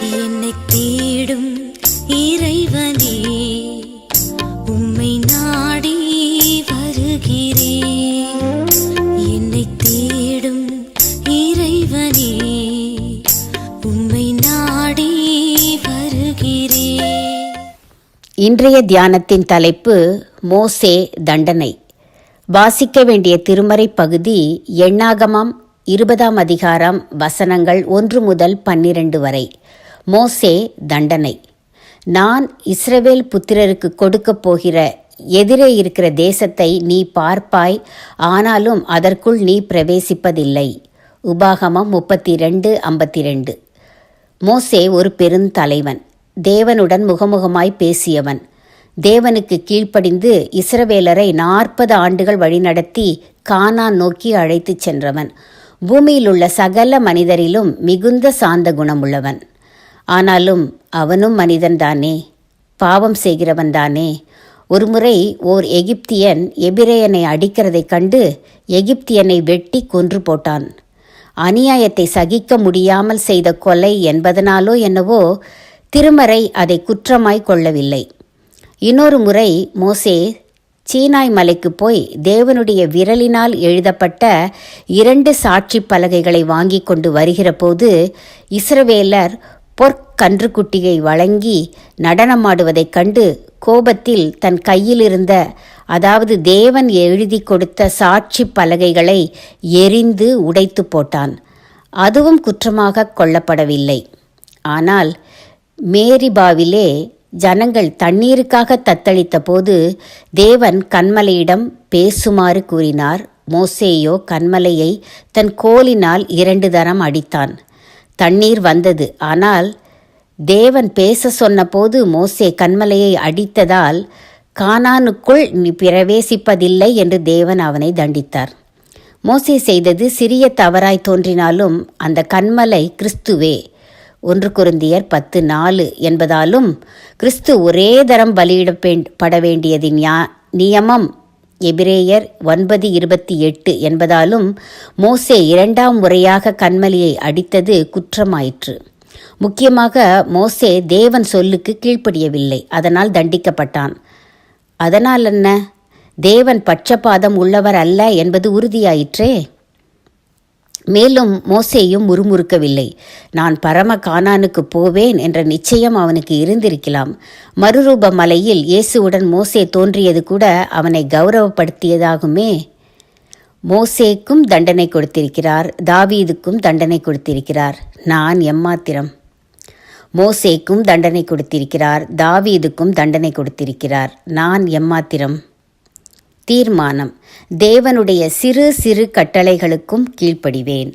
என்னை தேடும் இறைவனே, உம்மை நாடி வருகிறேன். என்னை தேடும் இறைவனே, உம்மை நாடி வருகிறேன். இன்றைய தியானத்தின் தலைப்பு மோசே தண்டனை. வாசிக்க வேண்டிய திருமறை பகுதி எண்ணாகமம் 20ஆம் அதிகாரம் வசனங்கள் 1 முதல் 12 வரை. மோசே தண்டனை. நான் இஸ்ரவேல் புத்திரருக்கு கொடுக்கப் போகிற எதிரே இருக்கிற தேசத்தை நீ பார்ப்பாய், ஆனாலும் அதற்குள் நீ பிரவேசிப்பதில்லை. உபாகமம் 32:52. மோசே ஒரு பெருந்தலைவன், தேவனுடன் முகமுகமாய் பேசியவன். தேவனுக்கு கீழ்ப்படிந்து இஸ்ரவேலரை 40 ஆண்டுகள் வழிநடத்தி கானான் நோக்கி அழைத்துச் சென்றவன். பூமியில் உள்ள சகல மனிதரிலும் மிகுந்த சாந்த குணமுள்ளவன். ஆனாலும் அவனும் மனிதன்தானே, பாவம் செய்கிறவன்தானே. ஒருமுறை ஓர் எகிப்தியன் எபிரேயனை அடிக்கிறதைக் கண்டு எகிப்தியனை வெட்டி கொன்று போட்டான். அநியாயத்தை சகிக்க முடியாமல் செய்த கொலை என்பதனாலோ என்னவோ திருமறை அதை குற்றமாய் கொள்ளவில்லை. இன்னொரு முறை மோசே சீனாய் மலைக்கு போய் தேவனுடைய விரலினால் எழுதப்பட்ட 2 சாட்சி பலகைகளை வாங்கி கொண்டு வருகிற போது இஸ்ரவேலர் பொற்கன்றுக்குட்டியை வழங்கி நடனமாடுவதைக் கண்டு கோபத்தில் தன் கையில் இருந்த, அதாவது தேவன் எழுதி கொடுத்த சாட்சி பலகைகளை எரிந்து உடைத்து போட்டான். அதுவும் குற்றமாக கொள்ளப்படவில்லை. ஆனால் மேரிபாவிலே ஜனங்கள் தண்ணீருக்காக தத்தளித்த போது தேவன் கன்மலையிடம் பேசுமாறு கூறினார். மோசேயோ கன்மலையை தன் கோலினால் 2 தரம் அடித்தான். தண்ணீர் வந்தது. ஆனால் தேவன் பேச சொன்னபோது மோசே கன்மலையை அடித்ததால் கானானுக்குள் நீ பிரவேசிப்பதில்லை என்று தேவன் அவனை தண்டித்தார். மோசே செய்தது சிறிய தவறாய் தோன்றினாலும் அந்த கன்மலை கிறிஸ்துவே. 1 கொரிந்தியர் 10:4 என்பதாலும் கிறிஸ்து ஒரே தரம் பலியிடப்பட வேண்டியதின் நியமம் எபிரேயர் 9:28 என்பதாலும் மோசே 2ஆம் முறையாக கன்மலையை அடித்தது குற்றமாயிற்று. முக்கியமாக மோசே தேவன் சொல்லுக்கு கீழ்ப்படியவில்லை, அதனால் தண்டிக்கப்பட்டான். அதனால் என்ன? தேவன் பட்சபாதம் உள்ளவர் அல்ல என்பது உறுதியாயிற்றே. மேலும் மோசேயும் முறுமுறுக்கவில்லை. நான் பரம கானானுக்கு போவேன் என்ற நிச்சயம் அவனுக்கு இருந்திருக்கலாம். மறுரூப மலையில் இயேசுவுடன் மோசே தோன்றியது கூட அவனை கௌரவப்படுத்தியதாகுமே. மோசேக்கும் தண்டனை கொடுத்திருக்கிறார், தாவீதுக்கும் தண்டனை கொடுத்திருக்கிறார். நான் எம்மாத்திரம்? மோசேக்கும் தண்டனை கொடுத்திருக்கிறார், தாவீதுக்கும் தண்டனை கொடுத்திருக்கிறார். நான் எம்மாத்திரம்? தீர்மானம்: தேவனுடைய சிறு சிறு கட்டளைகளுக்கும் கீழ்ப்படிவேன்.